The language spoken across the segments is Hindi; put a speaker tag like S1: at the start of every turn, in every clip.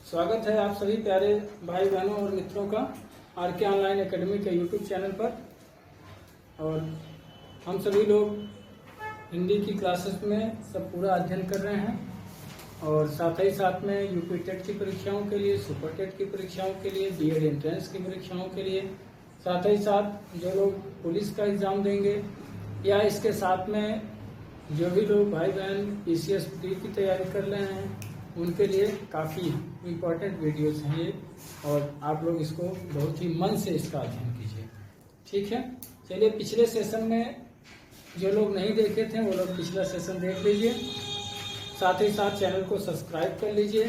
S1: स्वागत है आप सभी प्यारे भाई बहनों और मित्रों का आरके ऑनलाइन एकेडमी के यूट्यूब चैनल पर। और हम सभी लोग हिंदी की क्लासेस में सब पूरा अध्ययन कर रहे हैं और साथ ही साथ में यूपी टेट की परीक्षाओं के लिए, सुपर टेट की परीक्षाओं के लिए, बीएड एंट्रेंस की परीक्षाओं के लिए, साथ ही साथ जो लोग पुलिस का एग्ज़ाम देंगे या इसके साथ में जो भी लोग भाई बहन पीसीएस की तैयारी कर रहे हैं उनके लिए काफ़ी इम्पोर्टेंट वीडियोस हैं ये, और आप लोग इसको बहुत ही मन से इसका अध्ययन कीजिए। ठीक है, चलिए पिछले सेशन में जो लोग नहीं देखे थे वो लोग पिछला सेशन देख लीजिए। साथ ही साथ चैनल को सब्सक्राइब कर लीजिए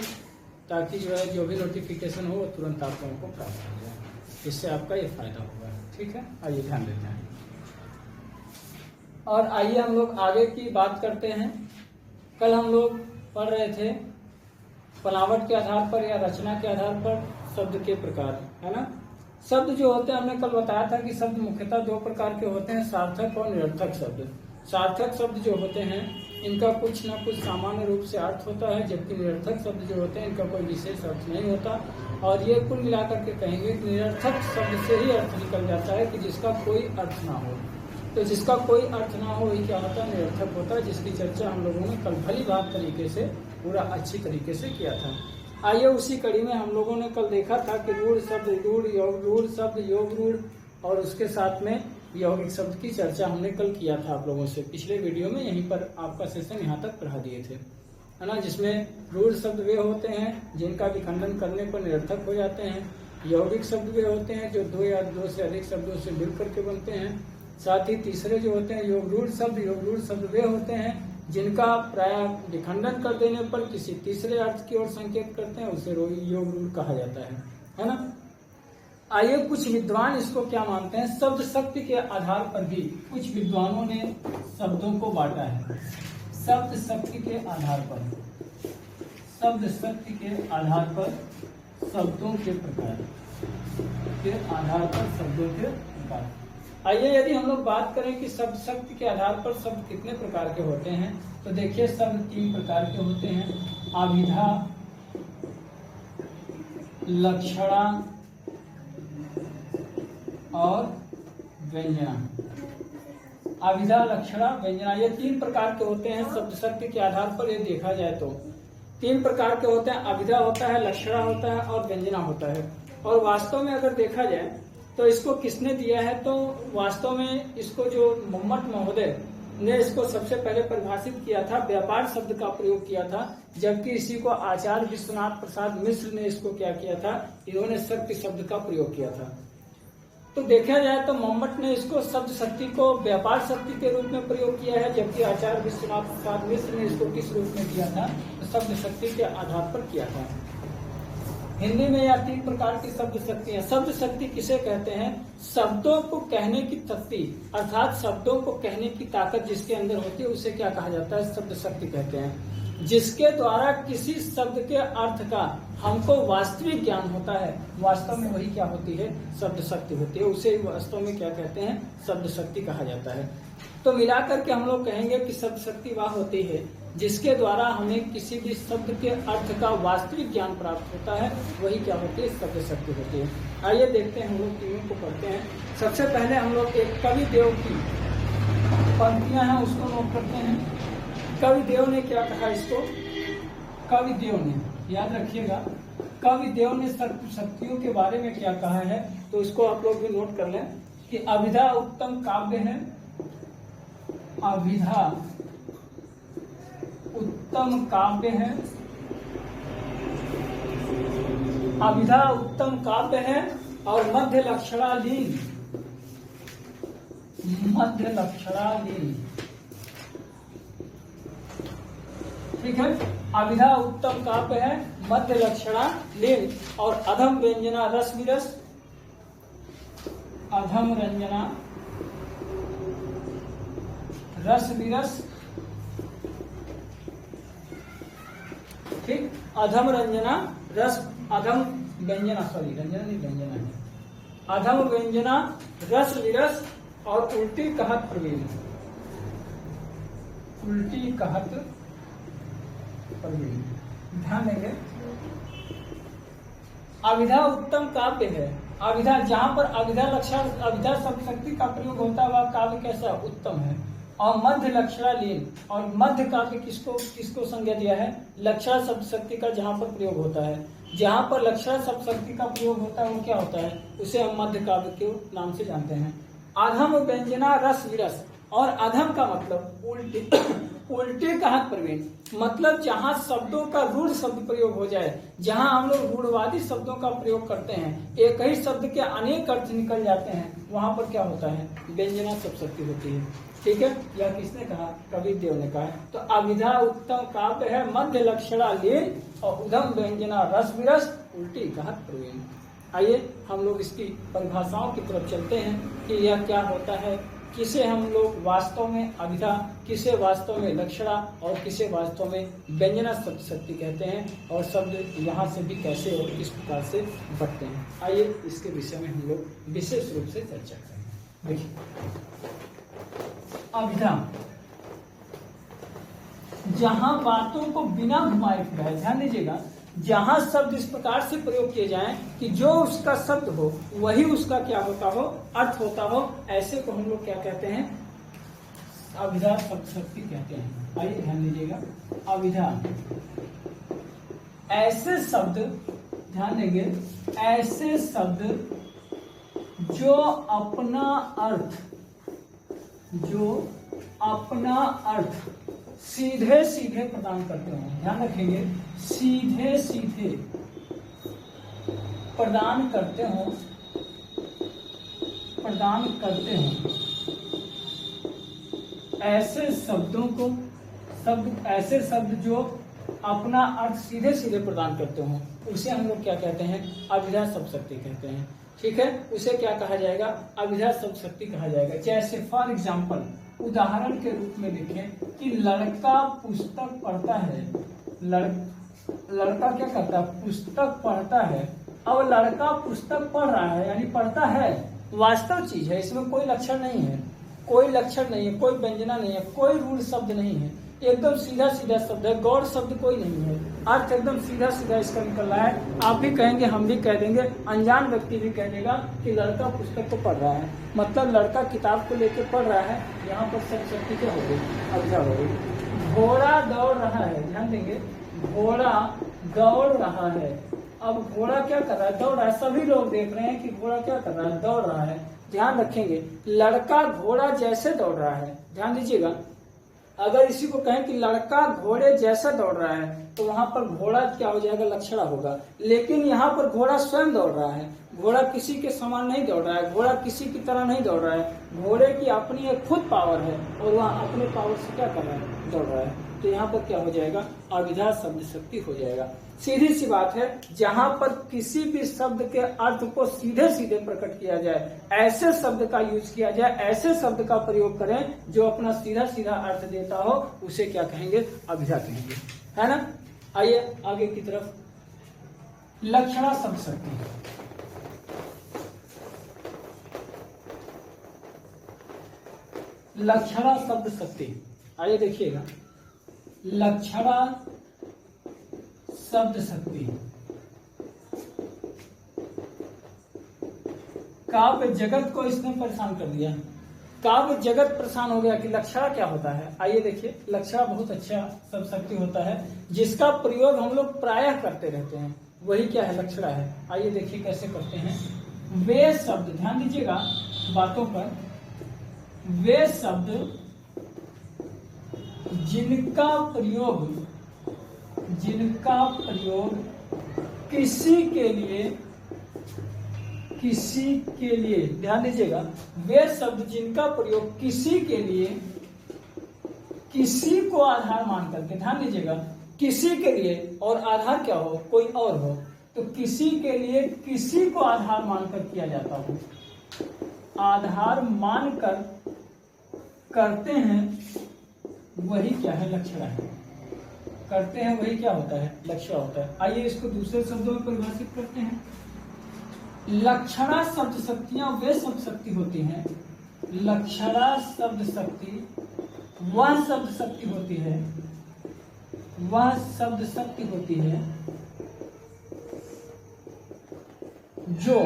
S1: ताकि जो भी नोटिफिकेशन हो वो तुरंत आप लोगों को प्राप्त हो जाए। इससे आपका ये फायदा होगा। ठीक है, आइए ध्यान देते हैं और आइए हम लोग आगे की बात करते हैं। कल हम लोग पढ़ रहे थे बनावट के आधार पर या रचना के आधार पर शब्द के प्रकार, है ना। शब्द जो होते हैं, हमने कल बताया था कि शब्द मुख्यतः दो प्रकार के होते हैं, सार्थक और निरर्थक शब्द। सार्थक शब्द जो होते हैं इनका कुछ ना कुछ सामान्य रूप से अर्थ होता है, जबकि निरर्थक शब्द जो होते हैं इनका कोई विशेष अर्थ नहीं होता। और ये कुल मिलाकर के कहेंगे कि निरर्थक शब्द से ही अर्थ निकल जाता है कि जिसका कोई अर्थ ना हो। तो जिसका कोई अर्थ ना हो वही क्या होता है, निरर्थक होता है, जिसकी चर्चा हम लोगों ने कल भली भात तरीके से पूरा अच्छी तरीके से किया था। आइए उसी कड़ी में हम लोगों ने कल देखा था कि रूढ़ शब्द, रूढ़ शब्द, योग रूढ़ और उसके साथ में यौगिक शब्द की चर्चा हमने कल किया था आप लोगों से। पिछले वीडियो में यहीं पर आपका सेशन यहाँ तक पढ़ा दिए थे, है ना, जिसमें रूढ़ शब्द वे होते हैं जिनका विखंडन करने पर निरर्थक हो जाते हैं। यौगिक शब्द वे होते हैं जो दो या दो से अधिक शब्दों से मिल करके बनते हैं। साथ ही तीसरे जो होते हैं योग रूढ़ शब्द वे होते हैं जिनका प्राय विखंडन कर देने पर किसी तीसरे अर्थ की ओर संकेत करते हैं, उसे योग रूढ़ कहा जाता है ना। आइए कुछ विद्वान इसको क्या मानते हैं, शब्द शक्ति के आधार पर भी कुछ विद्वानों ने शब्दों को बांटा है। शब्द शक्ति के आधार पर, शब्द शक्ति के आधार पर शब्दों के प्रकार के आधार पर शब्दों के प्रकार। आइए यदि हम लोग बात करें कि शब्द शक्ति के आधार पर शब्द कितने प्रकार के होते हैं, तो देखिए शब्द 3 प्रकार के होते हैं, अभिधा, लक्षणा और व्यंजना। अभिधा, लक्षणा, व्यंजना, ये 3 प्रकार के होते हैं शब्द शक्ति के आधार पर। ये देखा जाए तो 3 प्रकार के होते हैं, अभिधा होता है, लक्षणा होता है और व्यंजना होता है। और वास्तव में अगर देखा जाए तो इसको किसने दिया है, तो वास्तव में इसको जो मम्मट महोदय ने इसको सबसे पहले परिभाषित किया था, व्यापार शब्द का प्रयोग किया था, जबकि इसी को आचार्य विश्वनाथ प्रसाद मिश्र ने इसको क्या किया था, इन्होंने शक्ति शब्द का प्रयोग किया था। तो देखा जाए तो मम्मट ने इसको शब्द शक्ति को व्यापार शक्ति के रूप में प्रयोग किया है, जबकि आचार्य विश्वनाथ प्रसाद मिश्र ने इसको किस रूप में किया था, तो शब्द शक्ति के आधार पर किया था। हिंदी में यह 3 प्रकार की शब्द शक्ति है। शब्द शक्ति किसे कहते हैं, शब्दों को कहने की शक्ति, अर्थात शब्दों को कहने की ताकत जिसके अंदर होती है उसे क्या कहा जाता है, शब्द शक्ति कहते हैं। जिसके द्वारा किसी शब्द के अर्थ का हमको वास्तविक ज्ञान होता है, वास्तव में वही क्या होती है, शब्द शक्ति होती है, उसे वास्तव में क्या कहते हैं, शब्द शक्ति कहा जाता है। तो मिलाकर के हम लोग कहेंगे कि शब्द शक्ति वह होती है जिसके द्वारा हमें किसी भी शब्द के अर्थ का वास्तविक ज्ञान प्राप्त होता है, वही क्या होती है, शब्द शक्ति होती है। आइए देखते हैं, हम लोग तीनों को पढ़ते हैं। सबसे पहले हम लोग एक कवि देव की पंक्तियां हैं उसको नोट करते हैं। कवि देव ने क्या कहा इसको, कवि देव ने, याद रखिएगा, कवि देव ने शक्तियों के बारे में क्या कहा है, तो इसको आप लोग भी नोट कर लें कि अभिधा उत्तम काव्य है, अभिधा उत्तम काव्य है, अभिधा उत्तम काव्य है और मध्य लक्षणालीन, मध्य लक्षणालीन, ठीक है। अभिधा उत्तम काव्य है, मध्य लक्षणालीन और अधम व्यंजना रस विरस, अधम रंजना रस विरस, ठीक, अधम रंजना रस, अधम व्यंजना, सॉरी रंजना नहीं व्यंजना है, अधम व्यंजना रस विरस और उल्टी कहत प्रवीण, उल्टी कहत प्रवीण। ध्यान देंगे अभिधा उत्तम काव्य है। अभिधा, जहाँ पर अभिधा लक्षण अभिधा शब्द शक्ति का प्रयोग होता है वह काव्य कैसा उत्तम है। और मध्य लक्षणा लीन, और मध्य काव्य किसको संज्ञा दिया है, लक्षणा शब्द शक्ति का जहाँ पर प्रयोग होता है, जहाँ पर लक्षणा शब्द शक्ति का प्रयोग होता है वो क्या होता है, उसे हम मध्य काव्य के नाम से जानते हैं। अधम व्यंजना रस विरस, और अधम का मतलब उल्टे उल्टे का हाथ प्रवीण, मतलब जहाँ शब्दों का रूढ़ शब्द प्रयोग हो जाए, जहाँ हम लोग रूढ़वादी शब्दों का प्रयोग करते हैं, एक ही शब्द के अनेक अर्थ निकल जाते हैं, वहां पर क्या होता है, व्यंजना शब्द शक्ति होती है। ठीक है, यह किसने कहा, कबीर देव ने कहा है। तो अभिधा उत्तम काव्य है, मध्य लक्षणा लीन और उधम व्यंजना रस विरस, उल्टी का हाथ प्रवीण। आइए हम लोग इसकी परिभाषाओं की तरफ चलते हैं कि यह क्या होता है, किसे हम लोग वास्तव में अभिधा, किसे वास्तव में लक्षणा और किसे वास्तव में व्यंजना शब्द शक्ति कहते हैं, और शब्द यहाँ से भी कैसे और किस प्रकार से बढ़ते हैं। आइए इसके विषय में हम लोग विशेष रूप से चर्चा करें। देखिए अभिधा, जहाँ बातों को बिना घुमाए फिराए, ध्यान दीजिएगा, जहां शब्द इस प्रकार से प्रयोग किए जाएं कि जो उसका शब्द हो वही उसका क्या होता हो, अर्थ होता हो, ऐसे को हम लोग क्या कहते हैं, अभिधा शब्द शक्ति कहते हैं। आइए ध्यान दीजिएगा, अभिधा ऐसे शब्द, ध्यान देंगे, ऐसे शब्द जो अपना अर्थ सीधे सीधे प्रदान करते हैं। ध्यान रखेंगे, सीधे सीधे प्रदान करते हो, ऐसे शब्दों को, ऐसे शब्द जो अपना अर्थ सीधे सीधे प्रदान करते हो, उसे हम लोग क्या कहते हैं, अभिधा शब्द शक्ति कहते हैं। ठीक है, उसे क्या कहा जाएगा, अभिधा शब्द शक्ति कहा जाएगा। जैसे फॉर एग्जाम्पल, उदाहरण के रूप में देखें कि लड़का पुस्तक पढ़ता है, लड़का क्या करता है, पुस्तक पढ़ता है। अब लड़का पुस्तक पढ़ रहा है यानी पढ़ता है, वास्तव चीज है, इसमें कोई लक्षण नहीं है, कोई लक्षण नहीं है, कोई व्यंजना नहीं है, कोई रूढ़ शब्द नहीं है, एकदम सीधा सीधा शब्द है, गौड़ शब्द कोई नहीं है, अर्थ एकदम सीधा सीधा इसका निकल रहा है। आप भी कहेंगे, हम भी कह देंगे, अनजान व्यक्ति भी कह देगा कि लड़का पुस्तक को पढ़ रहा है, मतलब लड़का किताब को लेकर पढ़ रहा है। यहाँ पर शब्द शक्ति क्या हो गई, अभिधा हो गई। घोड़ा दौड़ रहा है, ध्यान देंगे, घोड़ा दौड़ रहा है। अब घोड़ा क्या कर रहा है, दौड़ रहा है, सभी लोग देख रहे हैं कि घोड़ा क्या कर रहा है, दौड़ रहा है। ध्यान रखेंगे, लड़का घोड़ा जैसे दौड़ रहा है, ध्यान दीजिएगा, अगर इसी को कहें कि लड़का घोड़े जैसा दौड़ रहा है तो वहां पर घोड़ा क्या हो जाएगा, लक्षणा होगा। लेकिन यहाँ पर घोड़ा स्वयं दौड़ रहा है, घोड़ा किसी के समान नहीं दौड़ रहा है, घोड़ा किसी की तरह नहीं दौड़ रहा है, घोड़े की अपनी एक खुद पावर है और वह अपने पावर से क्या कर रहा है, दौड़ रहा है। तो यहाँ पर क्या हो जाएगा, अभिधा शब्द शक्ति हो जाएगा। सीधी सी बात है, जहां पर किसी भी शब्द के अर्थ को सीधे सीधे प्रकट किया जाए, ऐसे शब्द का यूज किया जाए, ऐसे शब्द का प्रयोग करें जो अपना सीधा सीधा अर्थ देता हो, उसे क्या कहेंगे, अभिधा कहेंगे, है ना। आइए आगे की तरफ, लक्षणा शब्द शक्ति। लक्षणा शब्द शक्ति, आइए देखिएगा, लक्षणा शब्द शक्ति, काव्य जगत को इसने परेशान कर दिया, काव्य जगत परेशान हो गया कि लक्षणा क्या होता है। आइए देखिए, लक्षणा बहुत अच्छा शब्द शक्ति होता है जिसका प्रयोग हम लोग प्रायः करते रहते हैं, वही क्या है, लक्षणा है। आइए देखिए कैसे करते हैं। वे शब्द, ध्यान दीजिएगा बातों पर, वे शब्द जिनका प्रयोग किसी के लिए, ध्यान दीजिएगा, वे शब्द जिनका प्रयोग किसी के लिए, किसी को आधार मान करके, ध्यान दीजिएगा, किसी के लिए, और आधार क्या हो, कोई और हो, तो किसी के लिए किसी को आधार मानकर किया जाता हो, आधार मानकर करते हैं, वही क्या है, लक्षणा है। करते हैं वही क्या होता है, लक्षणा होता है। आइए इसको दूसरे शब्दों में परिभाषित करते हैं। लक्षणा शब्द शक्तियां वे शब्द शक्ति होती हैं, लक्षणा शब्द शक्ति वह शब्द शक्ति होती है, वह शब्द शक्ति होती है जो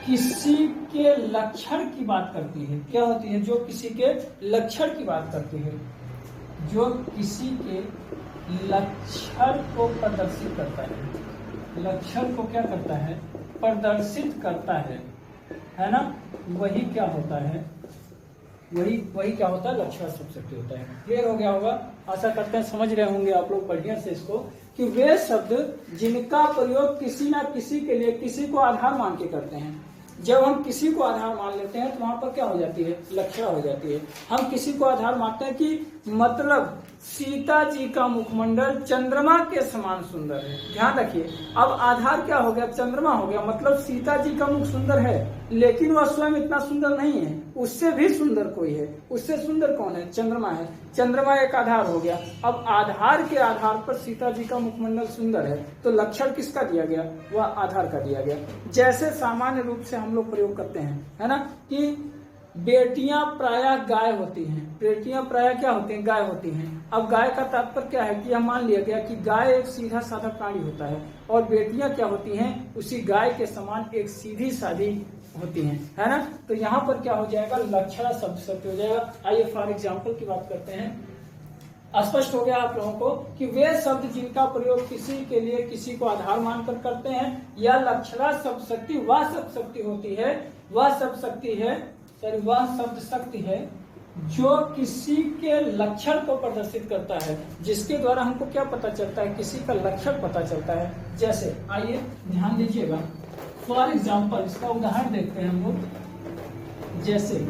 S1: किसी के लक्षण की बात करती है। क्या होती है? जो किसी के लक्षण की बात करती है, जो किसी के लक्षण को प्रदर्शित करता है। लक्षण को क्या करता है? प्रदर्शित करता है ना? वही क्या होता है? वही क्या होता है? लक्षण शब्द शक्ति होता है। क्लियर हो गया होगा? आशा करते हैं समझ रहे होंगे आप लोग बढ़िया से इसको, कि वे शब्द जिनका प्रयोग किसी ना किसी के लिए किसी को आधार मान के करते हैं। जब हम किसी को आधार मान लेते हैं तो वहां पर क्या हो जाती है? लक्षणा हो जाती है। हम किसी को आधार मानते हैं कि मतलब सीता जी का मुखमंडल चंद्रमा के समान सुंदर है। ध्यान रखिए, अब आधार क्या हो गया? चंद्रमा हो गया। मतलब सीता जी का मुख सुंदर है, लेकिन वह स्वयं इतना सुंदर नहीं है, उससे भी सुंदर कोई है। उससे सुंदर कौन है? चंद्रमा है। चंद्रमा एक आधार हो गया। अब आधार के आधार पर सीता जी का मुखमंडल सुंदर है, तो लक्षण किसका दिया गया? वह आधार का दिया गया। जैसे सामान्य रूप से हम लोग प्रयोग करते हैं, है ना, कि बेटियां प्रायः गाय होती हैं। बेटियां प्रायः क्या होती हैं? गाय होती हैं। अब गाय का तात्पर्य क्या है? कि यह मान लिया गया कि गाय एक सीधा साधा प्राणी होता है और बेटियां क्या होती हैं? उसी गाय के समान एक सीधी साधी होती हैं, है ना। तो यहाँ पर क्या हो जाएगा? लक्षणा शब्द शक्ति हो जाएगा। आइए फॉर एग्जाम्पल की बात करते हैं। स्पष्ट हो गया आप लोगों को कि वे शब्द जिनका प्रयोग किसी के लिए किसी को आधार मानकर करते हैं, या लक्षणा शब्द शक्ति वह शब्द शक्ति होती है, वह शब्द शक्ति है, वह शब्द शक्ति है जो किसी के लक्षण को प्रदर्शित करता है, जिसके द्वारा हमको क्या पता चलता है? किसी का लक्षण पता चलता है। जैसे आइए ध्यान दीजिएगा, फॉर एग्जाम्पल इसका उदाहरण देखते हैं हम लोग। जैसे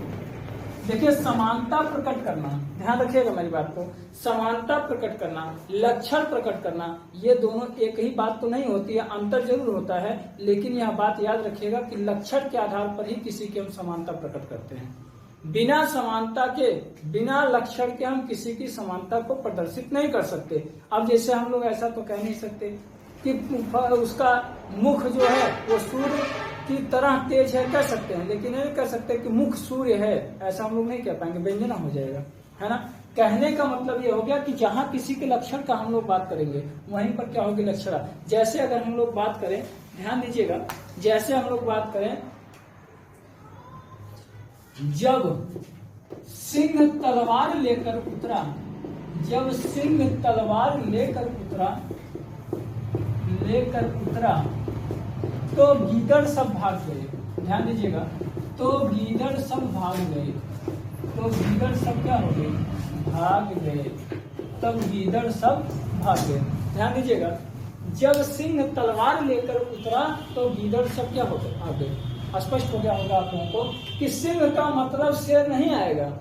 S1: देखिए, समानता प्रकट करना, ध्यान रखिएगा मेरी बात को, समानता प्रकट करना, लक्षण प्रकट करना, ये दोनों एक ही बात तो नहीं होती है, अंतर जरूर होता है, लेकिन यह बात याद रखिएगा कि लक्षण के आधार पर ही किसी की हम समानता प्रकट करते हैं। बिना समानता के, बिना लक्षण के हम किसी की समानता को प्रदर्शित नहीं कर सकते। अब जैसे हम लोग ऐसा तो कह नहीं सकते कि उसका मुख जो है वो सूर्य की तरह तेज है, कह सकते हैं, लेकिन नहीं कह सकते कि मुख सूर्य है, ऐसा हम लोग नहीं कह पाएंगे, व्यंजना हो जाएगा, है ना। कहने का मतलब ये हो गया कि जहां किसी के लक्षण का हम लोग बात करेंगे वहीं पर क्या होगी? लक्षणा। जैसे अगर हम लोग बात करें, ध्यान दीजिएगा, जैसे हम लोग बात करें, जब सिंह तलवार लेकर उतरा, जब सिंह तलवार लेकर उतरा तो गीदड़ सब भाग गए। ध्यान दीजिएगा, तो गीदड़ सब भाग गए, तो गीदड़ सब क्या हो गए? भाग गए। तब गीदड़ सब भाग गए। ध्यान दीजिएगा, जब सिंह तलवार लेकर उतरा तो गीदड़ सब क्या हो गए? आ गए। स्पष्ट हो गया होगा आप लोगों को कि सिंह का मतलब शेर नहीं आएगा,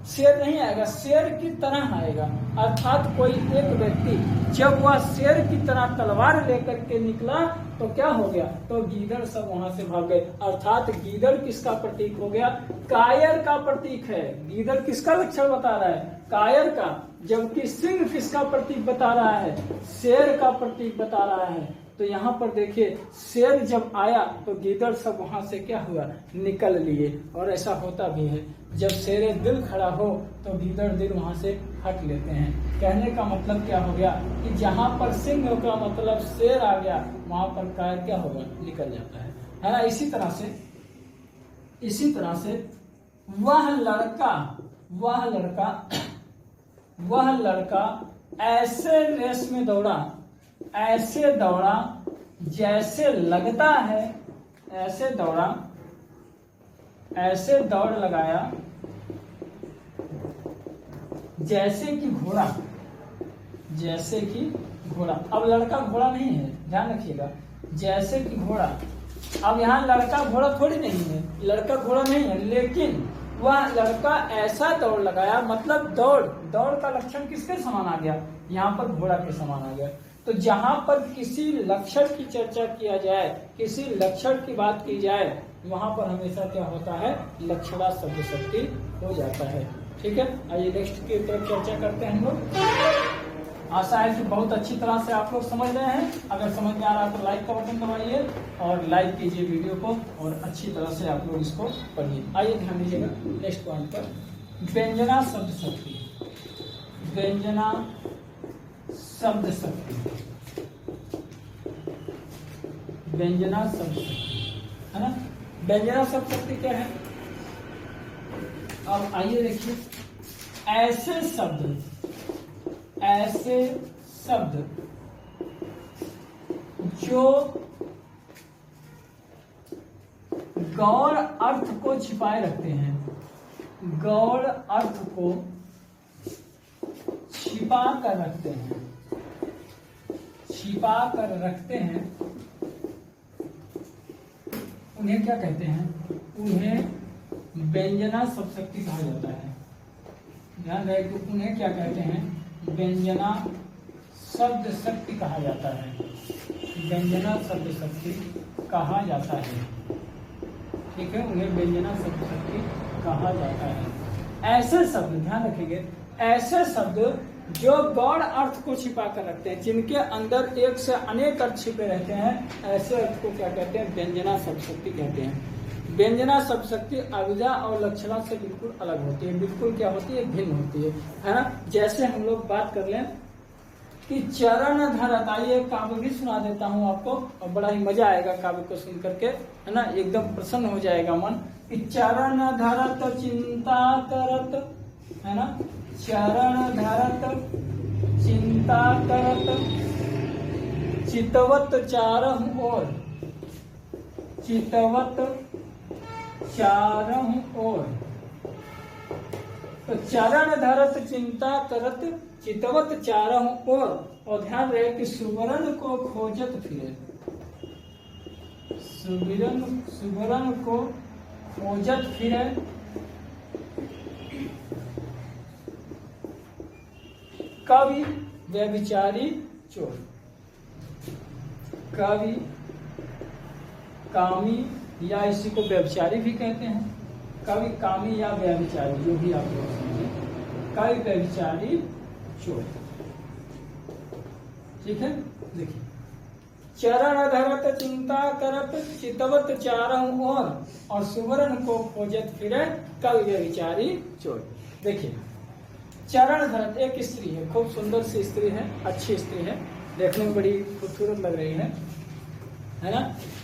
S1: शेर नहीं आएगा, शेर की तरह आएगा। अर्थात कोई एक व्यक्ति जब वह शेर की तरह तलवार लेकर के निकला तो क्या हो गया? तो गीदड़ सब वहां से भाग गए। अर्थात गीदड़ किसका प्रतीक हो गया? कायर का प्रतीक है। गीदड़ किसका लक्षण बता रहा है? कायर का। जबकि सिंह किसका प्रतीक बता रहा है? शेर का प्रतीक बता रहा है। तो यहाँ पर देखिए, शेर जब आया तो गीदड़ सब वहां से क्या हुआ? निकल लिए। और ऐसा होता भी है, जब शेर दिल खड़ा हो तो गीदड़ दिल वहां से हट लेते हैं। कहने का मतलब क्या हो गया कि जहां पर सिंह का मतलब शेर आ गया, वहां पर कायर क्या होगा? निकल जाता है ना। इसी तरह से वह लड़का ऐसे रेस में दौड़ा, ऐसे दौड़ा जैसे लगता है, ऐसे दौड़ा, ऐसे दौड़ लगाया जैसे कि घोड़ा, जैसे कि घोड़ा। अब लड़का घोड़ा नहीं है, ध्यान रखिएगा, जैसे कि घोड़ा। अब यहाँ लड़का घोड़ा थोड़ी नहीं है, लड़का घोड़ा नहीं है, लेकिन वह लड़का ऐसा दौड़ लगाया, मतलब दौड़ का लक्षण किसके समान आ गया? यहाँ पर घोड़ा के समान आ गया। तो जहां पर किसी लक्षण की चर्चा किया जाए, किसी लक्षण की बात की जाए, वहां पर हमेशा क्या होता है? लक्षणा शब्द शक्ति हो जाता है। ठीक है, आइए नेक्स्ट की तरफ चर्चा करते हैं हम लोग। आशा है कि बहुत अच्छी तरह से आप लोग समझ रहे हैं। अगर समझ में आ रहा है तो लाइक का बटन दबाइए और लाइक कीजिए वीडियो को, और अच्छी तरह से आप लोग इसको पढ़िए। आइए ध्यान दीजिएगा नेक्स्ट पॉइंट पर, व्यंजना शब्द शक्ति। व्यंजना शब्द शक्ति, व्यंजना शब्द शक्ति, है ना। व्यंजना शब्द शक्ति क्या है? अब आइए देखिए, ऐसे शब्द जो गौड़ अर्थ को छिपाए रखते हैं, गौड़ अर्थ को छिपा कर रखते हैं, उन्हें क्या कहते हैं? उन्हें व्यंजना शब्द शक्ति कहा जाता है। ध्यान रहे कि उन्हें क्या कहते हैं? व्यंजना शब्द शक्ति कहा जाता है। व्यंजना शब्द शक्ति कहा जाता है, ठीक है, उन्हें व्यंजना शब्द शक्ति कहा जाता है। ऐसे शब्द, ध्यान रखेंगे, ऐसे शब्द जो गौड़ अर्थ को छिपा कर रखते हैं, जिनके अंदर एक से अनेक अर्थ छिपे रहते हैं, ऐसे अर्थ को क्या कहते हैं? व्यंजना शब्द शक्ति कहते हैं। व्यंजना शब्द शक्ति अभिधा और लक्षणा से बिल्कुल अलग होती है, बिल्कुल क्या होती है? भिन्न होती है ना। जैसे हम लोग बात कर लें कि चरण धरत, आइए काव्य भी सुना देता हूँ आपको, और बड़ा ही मजा आएगा काव्य को सुन करके, है ना, एकदम प्रसन्न हो जाएगा मन। कि चरण धरत चिंता करत, है ना, चरण धरत चिंता करत, चितवत चारहु ओर, चितवत चारहु ओर। तो चरण धरत चिंता करत, चितवत चारहु ओर। और ध्यान रहे कि सुवर्ण को खोजत फिरे, सुवर्ण को खोजत फिरे, कवि व्यभिचारी चोर। कवि कामी, या इसी को व्यभिचारी भी कहते हैं, कवि कामी या व्यभिचारी, जो भी आप लोग समझे, कवि व्यभिचारी चोर, ठीक है। देखिए, चरण धरत चिंता करत, चितवत चारहु ओर, और सुवर्ण को खोजत फिरे, कवि व्यभिचारी चोर। देखिए, चरण धरत एक स्त्री है, खूब सुंदर सी स्त्री है, अच्छी स्त्री है, देखने में बड़ी खूबसूरत लग रही है ना।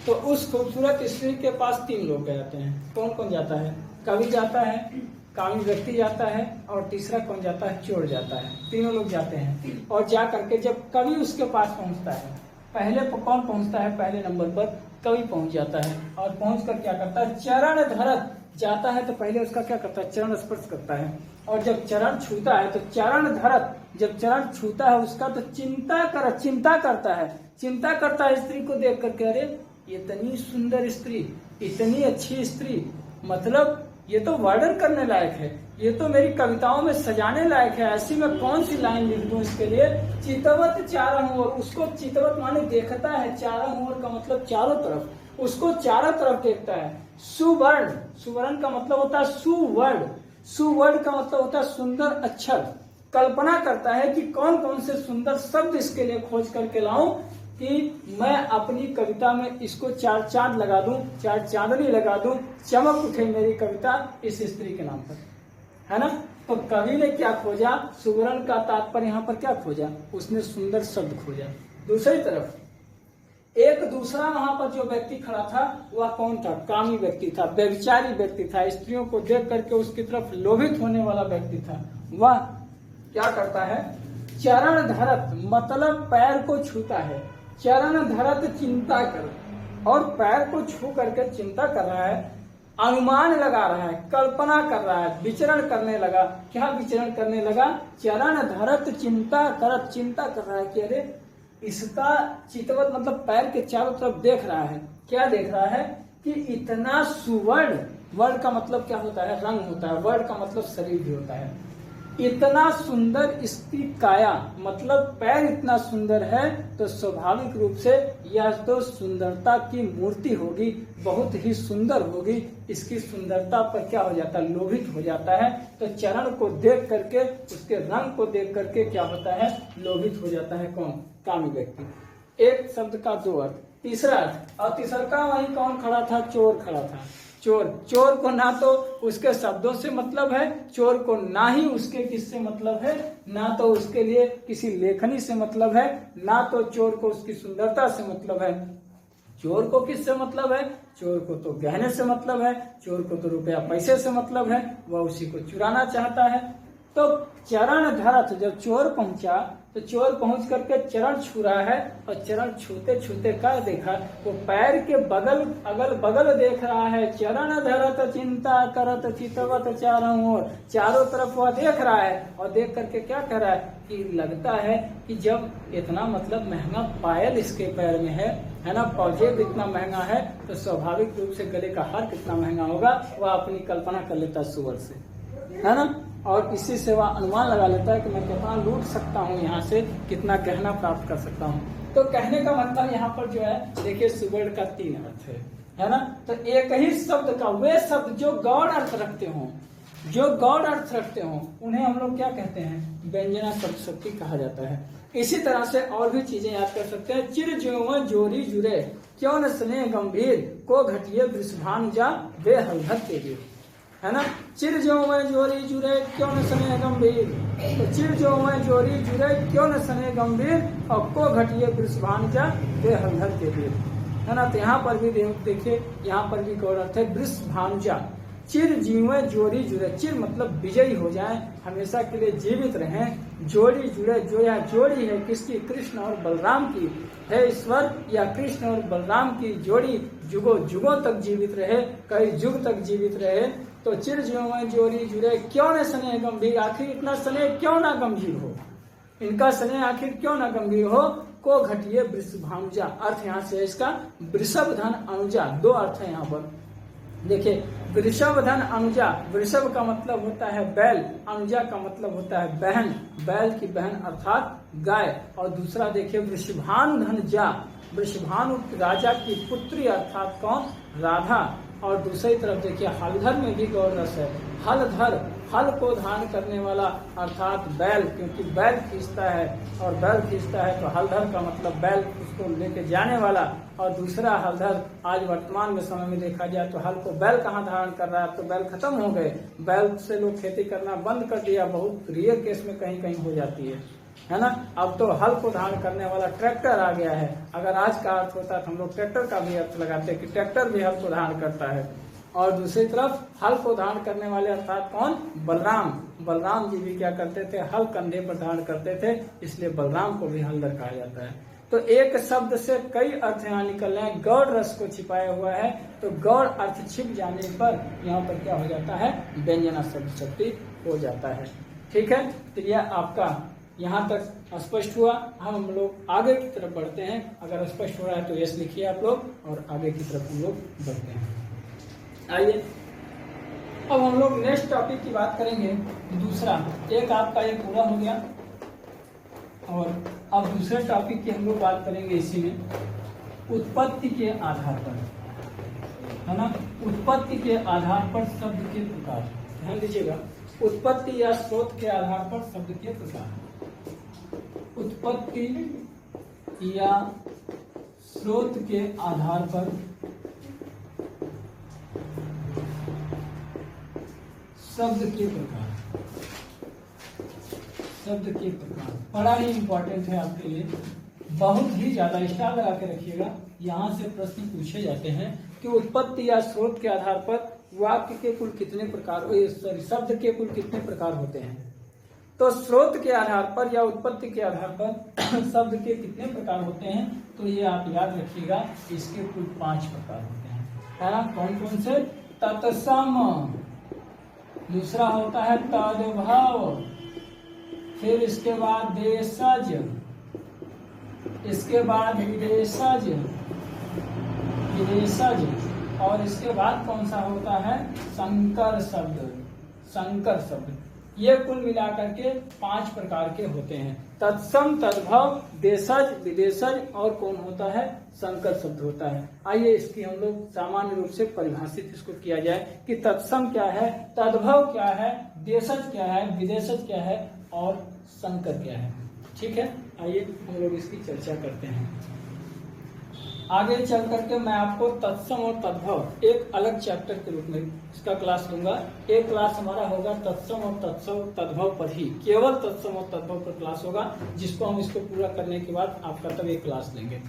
S1: तो उस खूबसूरत स्त्री के पास 3 लोग जाते हैं। कौन कौन जाता है? कवि जाता है, कामी व्यक्ति जाता है, और तीसरा कौन जाता है? चोर जाता है। तीनों लोग जाते हैं, और जा करके जब कवि उसके पास पहुंचता है, पहले कौन पहुंचता है? पहले नंबर पर कवि पहुंच जाता है, और पहुंच कर क्या करता है? चरण धरत जाता है, तो पहले उसका क्या करता है? चरण स्पर्श करता है, और जब चरण छूता है तो चरण धरत, जब चरण छूता है उसका, तो चिंता करता है, चिंता करता है स्त्री को देख करके, अरे इतनी सुंदर स्त्री, इतनी अच्छी स्त्री, मतलब ये तो वर्णन करने लायक है, ये तो मेरी कविताओं में सजाने लायक है, ऐसी मैं कौन सी लाइन लिख दूं इसके लिए। चितवत चारहु ओर, उसको चितवत माने देखता है, चारहु ओर का मतलब चारों तरफ, उसको चारों तरफ देखता है। सुवर्ण, सुवर्ण का मतलब होता है सुवर्ण, सुवर्ण का मतलब होता है सुंदर अक्षर। कल्पना करता है कि कौन कौन से सुंदर शब्द इसके लिए खोज करके लाऊं कि मैं अपनी कविता में इसको 4 चांद लगा दूं, 4 चांदनी लगा दूं, चमक उठे मेरी कविता इस स्त्री के नाम पर, है ना। तो कवि ने क्या खोजा? सुवर्ण का तात्पर्य यहाँ पर क्या खोजा? उसने सुंदर शब्द खोजा। दूसरी तरफ एक दूसरा वहां पर जो व्यक्ति खड़ा था, वह कौन था? कामी व्यक्ति था, व्यभिचारी व्यक्ति था, स्त्रियों को देख करके उसकी तरफ लोभित होने वाला व्यक्ति था। वह क्या करता है? चरण धरत मतलब पैर को छूता है, चरण धरत चिंता कर, और पैर को छू करके चिंता कर रहा है, अनुमान लगा रहा है, कल्पना कर रहा है, विचरण करने लगा। क्या विचरण करने लगा? चरण धरत चिंता करत, चिंता कर रहा है कि अरे इसका चितवत मतलब पैर के चारों तरफ देख रहा है। क्या देख रहा है? कि इतना सुवर्ण, वर्ण का मतलब क्या होता है? रंग होता है, वर्ण का मतलब शरीर भी होता है। इतना सुंदर इसकी काया मतलब पैर इतना सुंदर है, तो स्वाभाविक रूप से यह तो सुंदरता की मूर्ति होगी, बहुत ही सुंदर होगी। इसकी सुंदरता पर क्या हो जाता है? लोभित हो जाता है। तो चरण को देख करके, उसके रंग को देख करके क्या होता है? लोभित हो जाता है। कौन? कामी व्यक्ति। एक शब्द का 2 अर्थ। तीसरा अर्थ, और तीसरा का वहीं कौन खड़ा था? चोर खड़ा था। चोर, चोर को ना तो उसके शब्दों से मतलब है, चोर को ना ही उसके किससे मतलब है, ना तो उसके लिए किसी लेखनी से मतलब है, ना तो चोर को उसकी सुंदरता से मतलब है। चोर को किससे मतलब है? चोर को तो गहने से मतलब है, चोर को तो रुपया पैसे से मतलब है, वह उसी को चुराना चाहता है। तो चरण धरत, जब चोर पहुंचा तो चोर पहुंच करके चरण छू रहा है, और चरण छूते छूते क्या देखा? वो पैर के बगल अगल बगल देख रहा है। चरण धरत चिंता करत चितवत चारों ओर, चारों तरफ वह देख रहा है, और देख करके क्या कर रहा है कि लगता है कि जब इतना मतलब महंगा पायल इसके पैर में है ना, पाजेब इतना महंगा है, तो स्वाभाविक रूप से गले का हार कितना महंगा होगा, वह अपनी कल्पना कर लेता है सुअर से, है ना। और इसी से वह अनुमान लगा लेता है कि मैं कितना लूट सकता हूँ, यहाँ से कितना गहना प्राप्त कर सकता हूँ। तो कहने का मतलब यहाँ पर जो है, देखिए सुवर्ण का 3 अर्थ है ना। तो एक ही शब्द का, वे शब्द जो गौड़ अर्थ रखते हों, जो गौड़ अर्थ रखते हों, उन्हें हम लोग क्या कहते हैं? व्यंजना शब्द शक्ति कहा जाता है। इसी तरह से और भी चीजें याद कर सकते हैं। चिर ज्यों जोरी जुरे, क्यों न स्नेह गंभीर, को घटिए वृषभान जा वे हलधर के वीर, है ना। चिर ज्यों जोरी जुरे, क्यों न स्नेह गंभीर, तो चिर ज्यों जोरी जुरे, क्यों न स्नेह गंभीर, और को घटिए वृषभान जा वे हलधर के वीर, है ना। तो यहाँ पर भी देखिए, यहाँ पर भी गौर अर्थ है वृषभानुजा। चिर जीवे जोड़ी जुड़े, चिर मतलब विजयी हो जाए, हमेशा के लिए जीवित रहें। जोड़ी जुड़े, जो यह जोड़ी है किसकी? कृष्ण और बलराम की है। ईश्वर या कृष्ण और बलराम की जोड़ी जुगों जुगों तक जीवित रहे, कई युग तक जीवित रहे। तो चिर जीवे जोड़ी जुड़े, क्यों न स्नेह गंभीर, आखिर इतना स्नेह क्यों ना गंभीर हो, इनका स्नेह आखिर क्यों ना गंभीर हो। को घटिए वृषभानुजा, अर्थ यहाँ से इसका वृषभ धन अनुजा, 2 अर्थ है यहाँ पर। देखिए वृषभ धन अनुजा, वृषभ का मतलब होता है बैल, अनुजा का मतलब होता है बहन, बैल की बहन अर्थात गाय। और दूसरा देखिए वृषभानु धन जा, वृषभानु राजा की पुत्री अर्थात कौन? राधा। और दूसरी तरफ देखिए हलधर में भी गौर रस है। हलधर, हल को धारण करने वाला अर्थात बैल, क्योंकि बैल खींचता है, और बैल खींचता है तो हलधर का मतलब बैल उसको लेके जाने वाला। और दूसरा हलधर, आज वर्तमान में समय में देखा जाए तो हल को बैल कहाँ धारण कर रहा है? तो बैल खत्म हो गए, बैल से लोग खेती करना बंद कर दिया, बहुत रेयर केस में कहीं कहीं हो जाती है ना। अब तो हल को धारण करने वाला ट्रैक्टर आ गया है। अगर आज का अर्थ होता तो हम लोग ट्रैक्टर का भी अर्थ लगाते कि ट्रैक्टर भी हल को धारण करता है। और दूसरी तरफ हल को धारण करने वाले अर्थात कौन? बलराम। बलराम जी भी क्या करते थे? हल कंधे पर धारण करते थे, इसलिए बलराम को भी हलधर कहा जाता है। तो एक शब्द से कई अर्थ यहाँ निकल रहे हैं, गौड़ रस को छिपाया हुआ है। तो गौड़ अर्थ छिप जाने पर यहाँ पर क्या हो जाता है? व्यंजना शब्द शक्ति हो जाता है। ठीक है, तो यह आपका यहाँ तक स्पष्ट हुआ। हम लोग आगे की तरफ बढ़ते हैं। अगर स्पष्ट हो रहा है तो यस लिखिए आप लोग, और आगे की तरफ हम लोग बढ़ते हैं। आइए अब हम लोग नेक्स्ट टॉपिक की बात करेंगे। दूसरा, एक आपका ये पूरा हो गया, और अब दूसरे टॉपिक की हम लोग बात करेंगे इसी में, उत्पत्ति के आधार पर, है ना। उत्पत्ति के आधार पर शब्द के प्रकार, ध्यान दीजिएगा। उत्पत्ति या स्रोत के आधार पर शब्द के प्रकार। उत्पत्ति या स्रोत के आधार पर शब्द के प्रकार। शब्द के प्रकार बड़ा ही इंपॉर्टेंट है आपके लिए, बहुत ही ज्यादा स्टार लगा के रखिएगा। यहाँ से प्रश्न पूछे जाते हैं कि उत्पत्ति या स्रोत के आधार पर वाक्य के कुल कितने प्रकार, सॉरी शब्द के कुल कितने प्रकार होते हैं। तो स्रोत के आधार पर या उत्पत्ति के आधार पर शब्द के कितने प्रकार होते हैं, तो ये आप याद रखिएगा, इसके कुल 5 प्रकार होते हैं, है ना। कौन कौन से? तत्सम, दूसरा होता है तद्भव, फिर इसके बाद देशज, इसके बाद विदेशज, और इसके बाद कौन सा होता है? संकर शब्द, संकर शब्द। ये कुल मिलाकर के 5 प्रकार के होते हैं। तत्सम, तद्भव, देशज, विदेशज, और कौन होता है? संकर शब्द होता है। आइए इसकी हम लोग सामान्य रूप से परिभाषित इसको किया जाए कि तत्सम क्या है, तद्भव क्या है, देशज क्या है, विदेशज क्या है, और संकर क्या है। ठीक है, आइए हम लोग इसकी चर्चा करते हैं। आगे चल करके मैं आपको तत्सम और तद्भव एक अलग चैप्टर के रूप में इसका क्लास लूंगा। एक क्लास हमारा होगा तत्सम और तद्भव पर ही, केवल तत्सम और तद्भव पर क्लास होगा, जिसको हम इसको पूरा करने के बाद आपका तब एक क्लास लेंगे।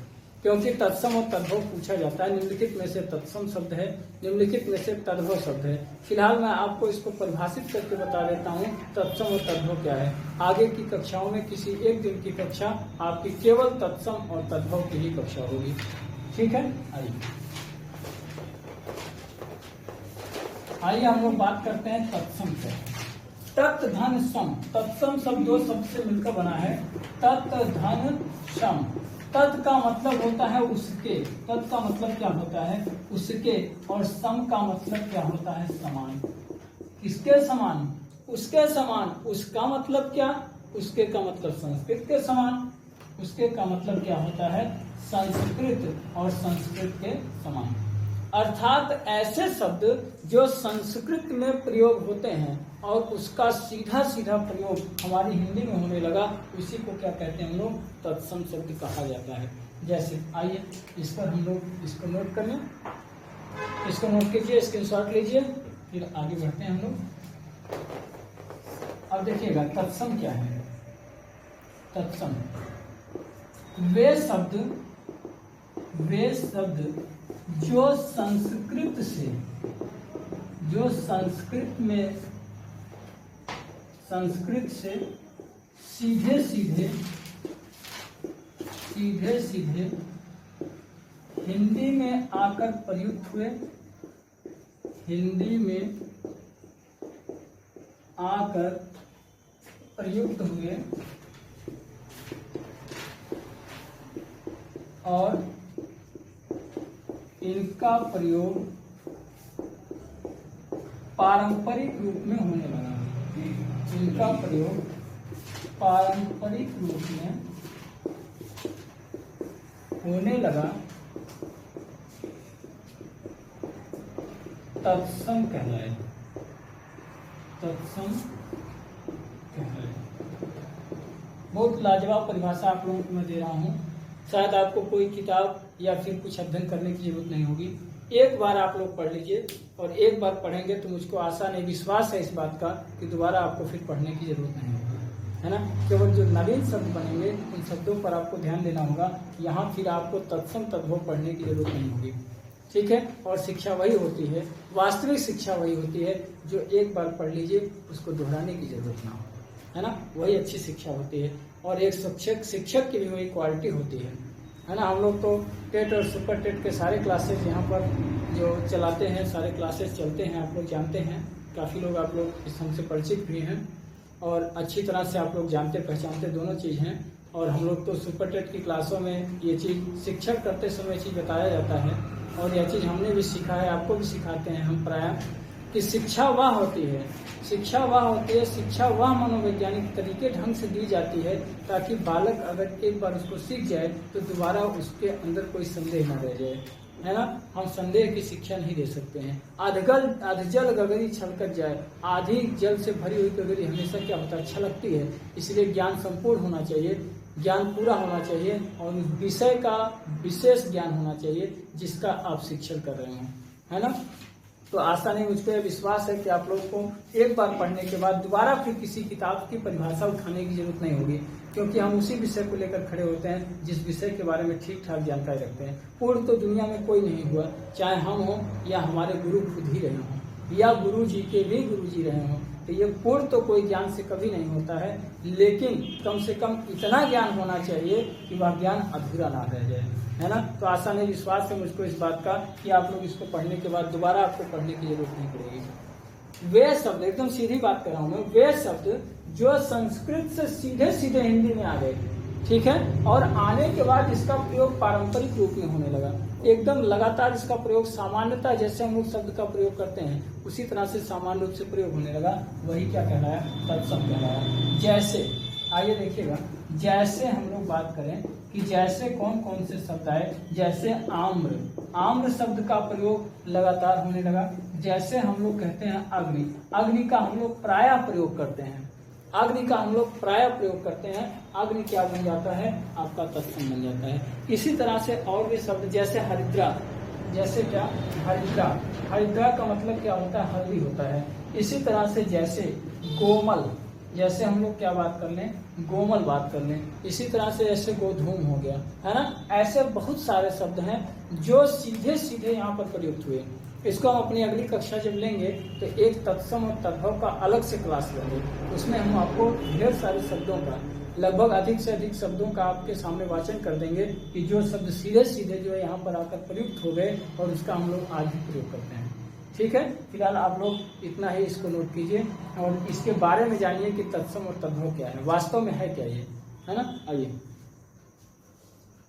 S1: क्योंकि तत्सम और तद्भव पूछा जाता है। निम्नलिखित में से तत्सम शब्द है, निम्नलिखित में से तद्भव शब्द है। फिलहाल मैं आपको इसको परिभाषित करके बता देता हूँ तत्सम और तद्भव क्या है। आगे की कक्षाओं में किसी एक दिन की कक्षा आपकी केवल तत्सम और तद्भव की ही कक्षा होगी। ठीक है, आइए हम लोग बात करते हैं तत्सम से। तत् धन सम, तत्सम शब्द दो शब्द से मिलकर बना है। तत् धन सम, तत् का मतलब होता है उसके, तत् का मतलब क्या होता है उसके, और सम का मतलब क्या होता है समान। किसके समान? उसके समान। उसका मतलब क्या? उसके का मतलब संस्कृत के समान। उसके का मतलब क्या होता है संस्कृत, और संस्कृत के समान। अर्थात ऐसे शब्द जो संस्कृत में प्रयोग होते हैं और उसका सीधा सीधा प्रयोग हमारी हिंदी में होने लगा, उसी को क्या कहते हैं हम लोग तत्सम शब्द कहा जाता है। जैसे आइए इस पर हम लोग इसको नोट कर लें, इसको नोट कीजिए, स्क्रीनशॉट लीजिए, फिर आगे बढ़ते हैं हम लोग। अब देखिएगा तत्सम क्या है। तत्सम वे शब्द जो संस्कृत से, जो संस्कृत से सीधे सीधे हिंदी में आकर प्रयुक्त हुए, हिंदी में आकर प्रयुक्त हुए और इनका प्रयोग पारंपरिक रूप में होने लगा। इनका प्रयोग पारंपरिक रूप में होने लगा, तत्सम कहलाए। तत्सम कहलाए। बहुत लाजवाब परिभाषा आप लोगों को मैं दे रहा हूँ। शायद आपको कोई किताब या फिर कुछ अध्ययन करने की जरूरत नहीं होगी। एक बार आप लोग पढ़ लीजिए, और एक बार पढ़ेंगे तो मुझको आशा नहीं, विश्वास है इस बात का कि दोबारा आपको फिर पढ़ने की जरूरत नहीं होगी, है ना। केवल जो नवीन शब्द बनेंगे उन शब्दों पर आपको ध्यान देना होगा। यहाँ फिर आपको तत्सम तद्भव पढ़ने की जरूरत नहीं होगी। ठीक है, और शिक्षा वही होती है, वास्तविक शिक्षा वही होती है जो एक बार पढ़ लीजिए उसको दोहराने की जरूरत ना हो, है ना। वही अच्छी शिक्षा होती है, और एक शिक्षक की भी वही क्वालिटी होती है ना। हम लोग तो टेट और सुपर टेट के सारे क्लासेस यहाँ पर जो चलाते हैं, सारे क्लासेस चलते हैं, आप लोग जानते हैं। काफ़ी लोग आप लोग इस हमसे परिचित भी हैं और अच्छी तरह से आप लोग जानते पहचानते दोनों चीज़ हैं। और हम लोग तो सुपर टेट की क्लासों में ये चीज़ शिक्षक करते समय चीज़ बताया जाता है, और यह चीज़ हमने भी सीखा है, आपको भी सिखाते हैं हम प्रायः, कि शिक्षा वह होती है, शिक्षा वह मनोवैज्ञानिक तरीके ढंग से दी जाती है ताकि बालक अगर एक बार उसको सीख जाए तो दोबारा उसके अंदर कोई संदेह न रह जाए, है ना। हम संदेह की शिक्षा नहीं दे सकते हैं। अधजल गगरी छलकत जाए, आधी जल से भरी हुई गगरी हमेशा क्या होता है, छलकती है। इसलिए ज्ञान संपूर्ण होना चाहिए, ज्ञान पूरा होना चाहिए, और उस विषय का विशेष ज्ञान होना चाहिए जिसका आप शिक्षण कर रहे हो, है ना। तो आशा नहीं, मुझ पर विश्वास है कि आप लोगों को एक बार पढ़ने के बाद दोबारा फिर किसी किताब की परिभाषा उठाने की जरूरत नहीं होगी, क्योंकि हम उसी विषय को लेकर खड़े होते हैं जिस विषय के बारे में ठीक ठाक जानकारी रखते हैं। पूर्ण तो दुनिया में कोई नहीं हुआ, चाहे हम हो या हमारे गुरु खुद ही रहे हों या गुरु जी के भी गुरु जी रहे हों। तो ये पूर्ण तो कोई ज्ञान से कभी नहीं होता है, लेकिन कम से कम इतना ज्ञान होना चाहिए कि वह ज्ञान अधूरा ना रह जाए, है ना। तो आशा नहीं, विश्वास है मुझको इस बात का कि आप लोग इसको पढ़ने के बाद दोबारा आपको पढ़ने की जरूरत नहीं पड़ेगी। वे शब्द, एकदम सीधी बात कर रहा हूँ मैं, वे शब्द जो संस्कृत से सीधे सीधे हिंदी में आ गए, ठीक है, और आने के बाद इसका प्रयोग पारंपरिक रूप में होने लगा। एकदम लगातार इसका प्रयोग सामान्यता जैसे हम लोग शब्द का प्रयोग करते हैं उसी तरह से सामान्य रूप से प्रयोग होने लगा। वही क्या कहलाया, तत्सम कहलाया। जैसे आइए देखिएगा, जैसे हम लोग बात करें कि जैसे कौन कौन से शब्द आए, जैसे आम्र, आम्र शब्द का प्रयोग लगातार होने लगा। जैसे हम लोग कहते हैं अग्नि, अग्नि का हम लोग प्रायः प्रयोग करते हैं, अग्नि का हम लोग प्रायः प्रयोग करते हैं। अग्नि क्या बन जाता है, आपका तत्सम बन जाता है। इसी तरह से और भी शब्द, जैसे हरिद्रा, जैसे क्या, हरिद्रा, हरिद्रा का मतलब क्या होता है, हल्दी होता है। इसी तरह से जैसे गोमल, जैसे हम लोग क्या बात कर लें, गोमल बात कर लें। इसी तरह से ऐसे गोधूम हो गया, है ना। ऐसे बहुत सारे शब्द हैं जो सीधे सीधे यहाँ पर प्रयुक्त हुए। इसको हम अपनी अगली कक्षा जब लेंगे तो एक तत्सम और तद्भव का अलग से क्लास लेंगे। उसमें हम आपको ढेर सारे शब्दों का, लगभग अधिक से अधिक शब्दों का आपके सामने वाचन कर देंगे कि जो शब्द सीधे सीधे जो है यहाँ पर आकर प्रयुक्त हो गए और उसका हम लोग आज भी प्रयोग करते हैं। ठीक है, फिलहाल आप लोग इतना ही इसको नोट कीजिए और इसके बारे में जानिए कि तत्सम और तद्भव क्या है, वास्तव में है क्या ये, है ना।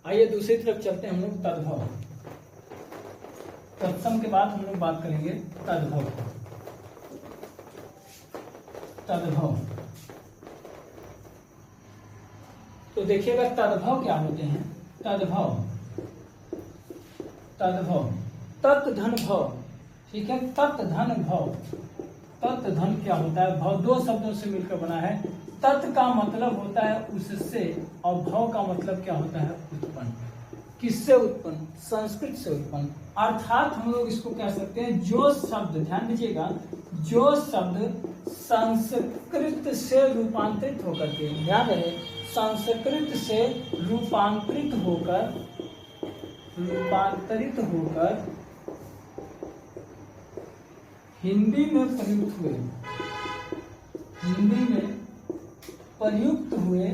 S1: आइए दूसरी तरफ चलते हैं हम लोग, तद्भव। तत्सम के बाद हम लोग बात करेंगे तद्भव। तद्भव तो देखिएगा तद्भव क्या होते हैं। तद्भव, तद्भव, तत् धन भव, ठीक है। तत् धन भव, तत् धन क्या होता है, भव दो शब्दों से मिलकर बना है। तत् का मतलब होता है उससे और भव का मतलब क्या होता है, उत्पन्न। किससे उत्पन्न, संस्कृत से उत्पन्न। अर्थात हम लोग इसको कह सकते हैं जो शब्द, ध्यान दीजिएगा, जो शब्द संस्कृत से रूपांतरित होकर के, ध्यान रहे, संस्कृत से रूपांतरित होकर हिंदी में प्रयुक्त हुए, हिंदी में प्रयुक्त हुए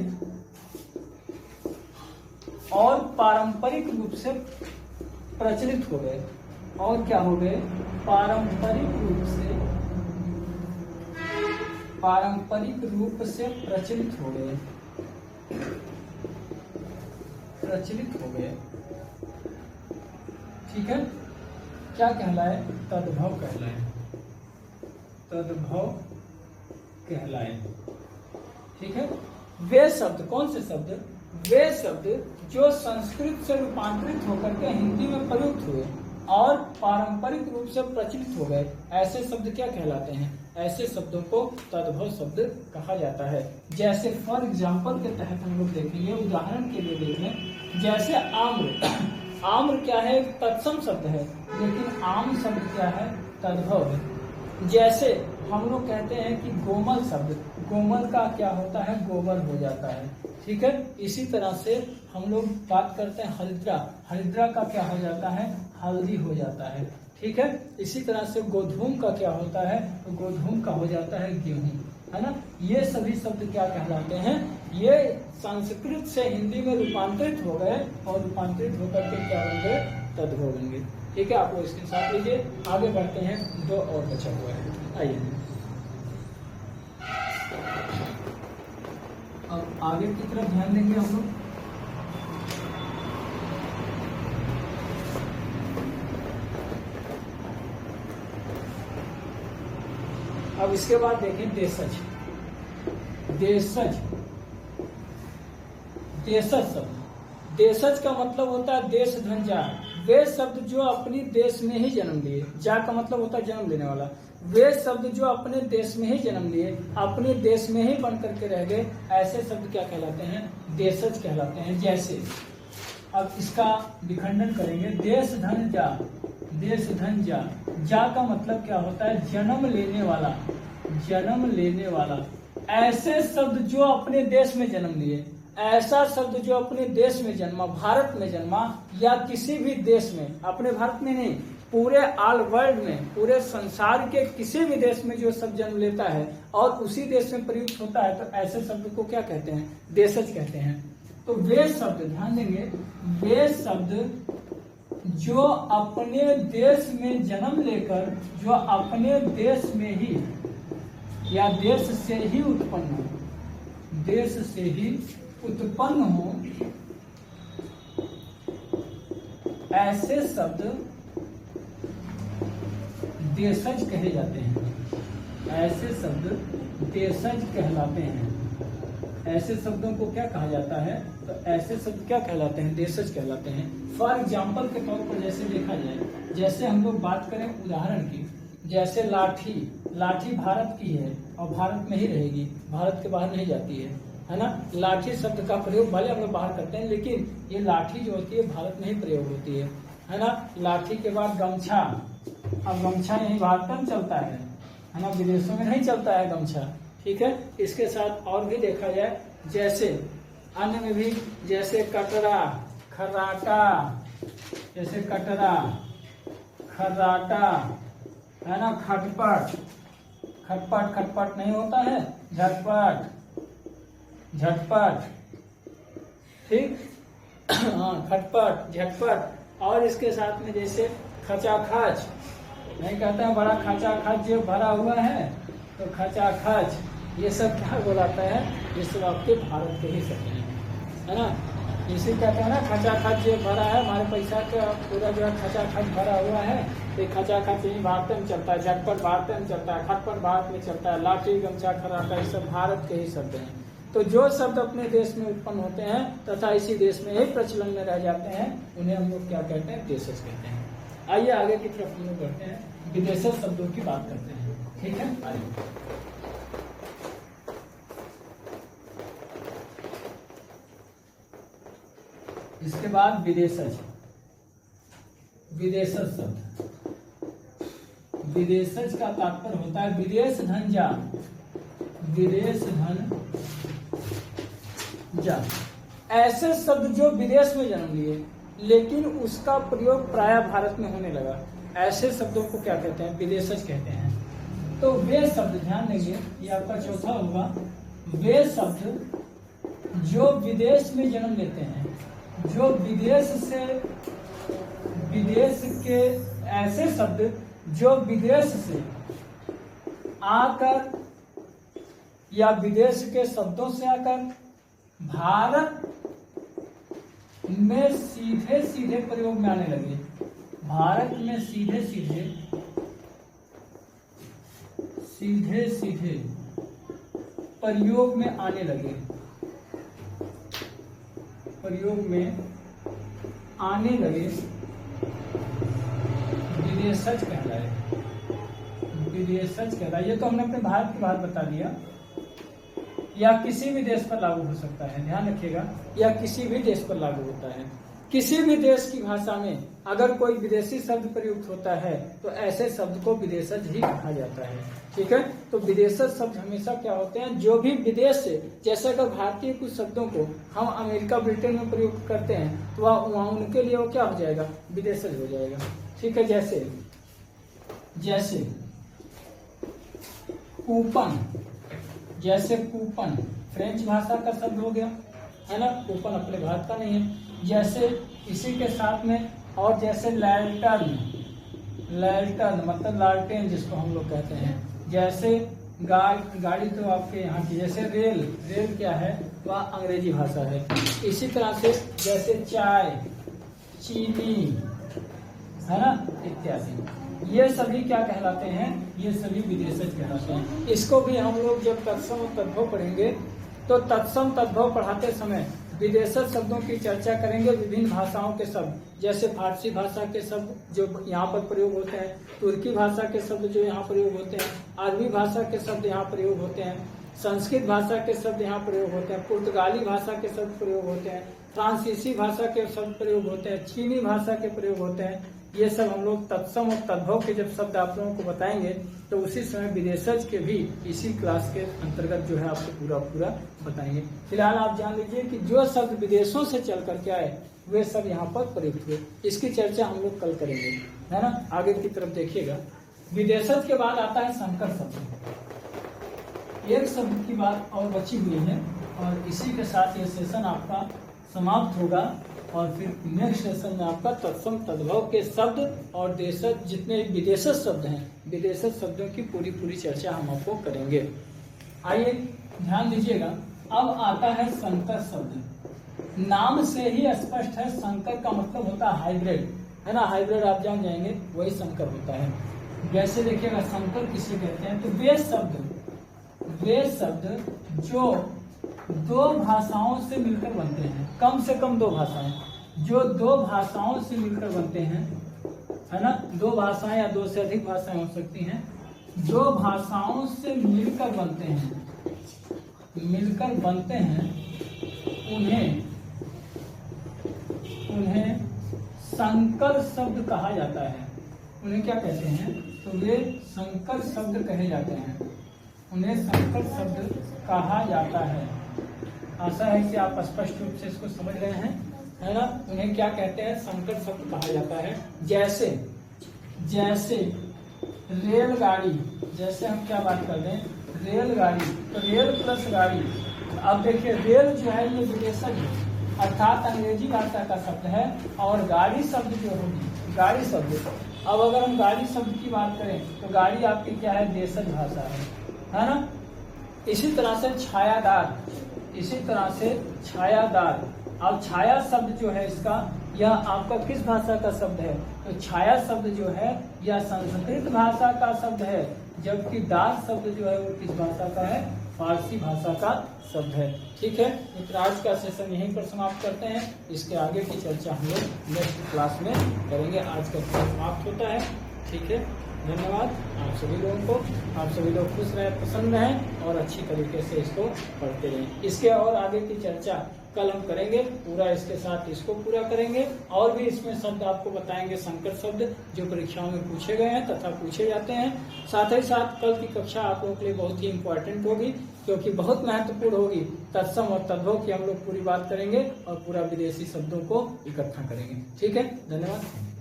S1: और पारंपरिक रूप से प्रचलित हो गए। और क्या हो गए, पारंपरिक रूप से प्रचलित हो गए, प्रचलित हो गए। ठीक है, क्या कहलाए, तद्भव कहलाए, तद्भव कहलाए। ठीक है, वे शब्द, कौन से शब्द, वे शब्द जो संस्कृत से रूपांतरित होकर के हिंदी में प्रयुक्त हुए और पारंपरिक रूप से प्रचलित हो गए, ऐसे शब्द क्या कहलाते हैं, ऐसे शब्दों को तद्भव शब्द कहा जाता है। जैसे फॉर एग्जाम्पल के तहत हम लोग देखेंगे, उदाहरण के लिए देख लें, जैसे आम्र। आम्र क्या है, एक तत्सम शब्द है, लेकिन आम शब्द क्या है, तद्भव है। जैसे हम लोग कहते हैं कि गोमल शब्द, गोमल का क्या होता है, गोबर हो जाता है। ठीक है, इसी तरह से हम लोग बात करते हैं हरिद्रा, हरिद्रा का क्या हो जाता है, हल्दी हो जाता है। ठीक है, इसी तरह से गोधूम का क्या होता है, तो गोधूम का हो जाता है गेहूं, है ना। ये सभी शब्द क्या कहलाते हैं, ये संस्कृत से हिंदी में रूपांतरित हो गए और रूपांतरित होकर के क्या बन गए, तद्भव बन गए। ठीक है, आप लोग इसके साथ लीजिए, आगे बढ़ते हैं, दो और बचा हुआ है। आइए अब आगे की तरफ ध्यान देंगे हम लोग। अब इसके बाद देखें देशज। देशज, देशज शब्द, देशज का मतलब होता है देश धन जा। वे शब्द जो अपनी देश में ही जन्म लिए, जा का मतलब होता है जन्म लेने वाला। वे शब्द जो अपने देश में ही जन्म लिए, अपने देश में ही बन करके रह गए, ऐसे शब्द क्या कहलाते हैं, देशज कहलाते हैं। जैसे अब इसका विखंडन करेंगे, देश धन जा, देश धन जा, जा का मतलब क्या होता है, जन्म लेने वाला, जन्म लेने वाला। ऐसे शब्द जो अपने देश में जन्म लिए, ऐसा शब्द जो अपने देश में जन्मा, भारत में जन्मा या किसी भी देश में, अपने भारत में नहीं, पूरे ऑल वर्ल्ड में, पूरे संसार के किसी भी देश में जो शब्द जन्म लेता है और उसी देश में प्रयुक्त होता है, तो ऐसे शब्द को क्या कहते हैं, देशज कहते हैं। तो वे शब्द, ध्यान देंगे, वे शब्द जो अपने देश में जन्म लेकर, जो अपने देश में ही या देश से ही उत्पन्न हो, देश से ही उत्पन्न हो, ऐसे शब्द देशज कहे जाते हैं। ऐसे शब्द देशज कहलाते हैं। ऐसे शब्दों को क्या कहा जाता है, तो ऐसे शब्द क्या कहलाते हैं, देशज कहलाते हैं। फॉर एग्जाम्पल के तौर पर जैसे देखा जाए, जैसे हम लोग बात करें उदाहरण की, जैसे लाठी, लाठी भारत की है और भारत में ही रहेगी, भारत के बाहर नहीं जाती है ना। लाठी शब्द का प्रयोग भले हम लोग बाहर करते हैं, लेकिन ये लाठी जो होती है भारत में ही प्रयोग होती है ना। लाठी के बाद गमछा, अब गमछा यही भारत में चलता है ना, विदेशों में नहीं चलता है गमछा। ठीक है। इसके साथ और भी देखा जाए, जैसे अन्य में भी, जैसे कटरा, खर्राटा, जैसे कटरा, खर्राटा, है ना, खटपट, खटपट, खटपट नहीं होता है, झटपट, झटपट, ठीक, हाँ, खटपट, झटपट। और इसके साथ में जैसे खचाखच, नहीं कहता है बड़ा खचाखच जो भरा हुआ है, तो खचाखच, ये सब क्या बोलाता है, ये सब आपके भारत के ही शब्द हैं, है ना। इसी कहते हैं ना, खचाखच जो भरा है, हमारे पैसा का पूरा जो है खचाखच भरा हुआ है, तो खचाखच यही भारत में चलता है, झटपट भारत में चलता है, खटपट भारत में चलता है, लाठी, गमछा, खर्राटा, ये सब भारत के ही शब्द हैं। तो जो शब्द अपने देश में उत्पन्न होते हैं तथा इसी देश में ही प्रचलन में रह जाते हैं, उन्हें हम लोग क्या कहते हैं, देशज कहते हैं। आइए आगे की तरफ हम लोग बढ़ते हैं, विदेशज शब्दों की बात करते हैं, ठीक है। आइए, इसके बाद विदेशज, विदेशज शब्द, विदेशज का तात्पर्य होता है विदेश धन जा, विदेश धन जा, ऐसे शब्द जो विदेश में जन्म लिए लेकिन उसका प्रयोग प्राय भारत में होने लगा, ऐसे शब्दों को क्या कहते हैं, विदेशज कहते हैं। तो वे शब्द, ध्यान देंगे, ये आपका चौथा होगा, वे शब्द जो विदेश में जन्म लेते हैं, जो विदेश से, विदेश के ऐसे शब्द जो विदेश से आकर या विदेश के शब्दों से आकर भारत में सीधे सीधे प्रयोग में आने लगे, भारत में सीधे सीधे, सीधे सीधे प्रयोग में आने लगे, प्रयोग में आने लगे, विदेशज कहलाए, विदेशज कहलाए। ये तो हमने अपने भारत की बात बता दिया, या किसी भी देश पर लागू हो सकता है, ध्यान रखिएगा, या किसी भी देश पर लागू होता है। किसी भी देश की भाषा में अगर कोई विदेशी शब्द प्रयुक्त होता है तो ऐसे शब्द को विदेशज ही कहा जाता है, ठीक है। तो विदेशज शब्द हमेशा क्या होते हैं, जो भी विदेश से, जैसे अगर भारतीय कुछ शब्दों को हम अमेरिका, ब्रिटेन में प्रयोग करते हैं तो वहाँ उनके लिए वो क्या हो जाएगा, विदेशज हो जाएगा, ठीक है। जैसे, जैसे कूपन, जैसे कूपन फ्रेंच भाषा का शब्द हो गया, है ना, कूपन अपने भारत का नहीं है। जैसे इसी के साथ में, और जैसे लैल्टर्न, लैल्टर्न मतलब लालटेन जिसको हम लोग कहते हैं। जैसे गाड़ी तो आपके यहाँ की, जैसे रेल, रेल क्या है, वह अंग्रेजी भाषा है। इसी तरह से जैसे चाय, चीनी, है ना, इत्यादि, ये सभी क्या कहलाते हैं, ये सभी विदेशज कहलाते हैं। इसको भी हम लोग जब तत्सम और तद्भव पढ़ेंगे तो तत्सम तद्भव पढ़ाते समय विदेशज शब्दों की चर्चा करेंगे, विभिन्न भाषाओं के शब्द, जैसे फारसी भाषा के शब्द जो यहाँ पर प्रयोग होते हैं, तुर्की भाषा के शब्द जो यहाँ प्रयोग होते हैं, अरबी भाषा के शब्द यहाँ प्रयोग होते हैं, संस्कृत भाषा के शब्द यहाँ प्रयोग होते हैं, पुर्तगाली भाषा के शब्द प्रयोग होते हैं, फ्रांसीसी भाषा के शब्द प्रयोग होते हैं, चीनी भाषा के प्रयोग होते हैं। ये सब हम लोग तत्सम और तद्भव के जब शब्द आप लोगों को बताएंगे तो उसी समय विदेशज के भी इसी क्लास के अंतर्गत जो है आपको पूरा पूरा बताएंगे। फिलहाल आप जान लीजिए कि जो शब्द विदेशों से चल करके आए वे सब यहाँ पर प्रयुक्त हुए, इसकी चर्चा हम लोग कल करेंगे, है ना। आगे की तरफ देखिएगा। विदेशज के बाद आता है संकर शब्द। एक शब्द की बात और बची हुई है और इसी के साथ ये सेशन आपका समाप्त होगा और फिर नेक्स्ट सेशन में आपका तत्सम तद्भव के शब्द और देशज जितने विदेशज शब्द हैं, विदेशज शब्दों की पूरी पूरी चर्चा हम आपको करेंगे। आइए ध्यान दीजिएगा। अब आता है संकर शब्द। नाम से ही स्पष्ट है, संकर का मतलब होता है हाइब्रिड, है ना। हाइब्रिड आप जान जाएंगे, वही संकर होता है। जैसे देखिएगा संकर किसे कहते हैं, तो वे शब्द जो दो भाषाओं से मिलकर बनते हैं, कम से कम दो भाषाएं, जो दो भाषाओं से मिलकर बनते हैं, है ना। दो भाषाएं या दो से अधिक भाषाएं हो सकती हैं, जो भाषाओं से मिलकर बनते हैं, उन्हें संकर शब्द कहा जाता है। उन्हें क्या कहते हैं, तो वे संकर शब्द कहे जाते हैं। उन्हें संकर शब्द कहा जाता है। आशा है कि आप स्पष्ट रूप से इसको समझ गए हैं, है ना। उन्हें क्या कहते हैं? संकर शब्द कहा जाता है। जैसे जैसे रेलगाड़ी, जैसे हम क्या बात कर रहे हैं? रेलगाड़ी, तो रेल प्लस गाड़ी। अब देखिए रेल जो है ये विदेशज है, अर्थात अंग्रेजी भाषा का शब्द है, और गाड़ी शब्द जो होगी, गाड़ी शब्द, अब अगर हम गाड़ी शब्द की बात करें तो गाड़ी आपकी क्या है? देशज भाषा है ना। इसी तरह से छायादार, इसी तरह से छायादार। अब छाया शब्द जो है इसका, यह आपका किस भाषा का शब्द है? तो छाया शब्द जो है यह संस्कृत भाषा का शब्द है, जबकि दार शब्द जो है वो किस भाषा का है? फारसी भाषा का शब्द है। ठीक है मित्र, आज का सेशन यहीं पर समाप्त करते हैं। इसके आगे की चर्चा हम लोग नेक्स्ट क्लास में करेंगे। आज का क्लास समाप्त होता है। ठीक है, धन्यवाद आप सभी लोगों को। आप सभी लोग खुश रहें, प्रसन्न रहें और अच्छी तरीके से इसको पढ़ते रहें। इसके और आगे की चर्चा कल हम करेंगे, पूरा इसके साथ इसको पूरा करेंगे, और भी इसमें शब्द आपको बताएंगे, संकर शब्द जो परीक्षाओं में पूछे गए हैं तथा पूछे जाते हैं। साथ ही साथ कल की कक्षा आप लोगों के लिए बहुत ही इम्पोर्टेंट होगी, क्योंकि बहुत महत्वपूर्ण होगी। तत्सम और तद्भव की हम लोग पूरी बात करेंगे और पूरा विदेशी शब्दों को इकट्ठा करेंगे। ठीक है, धन्यवाद।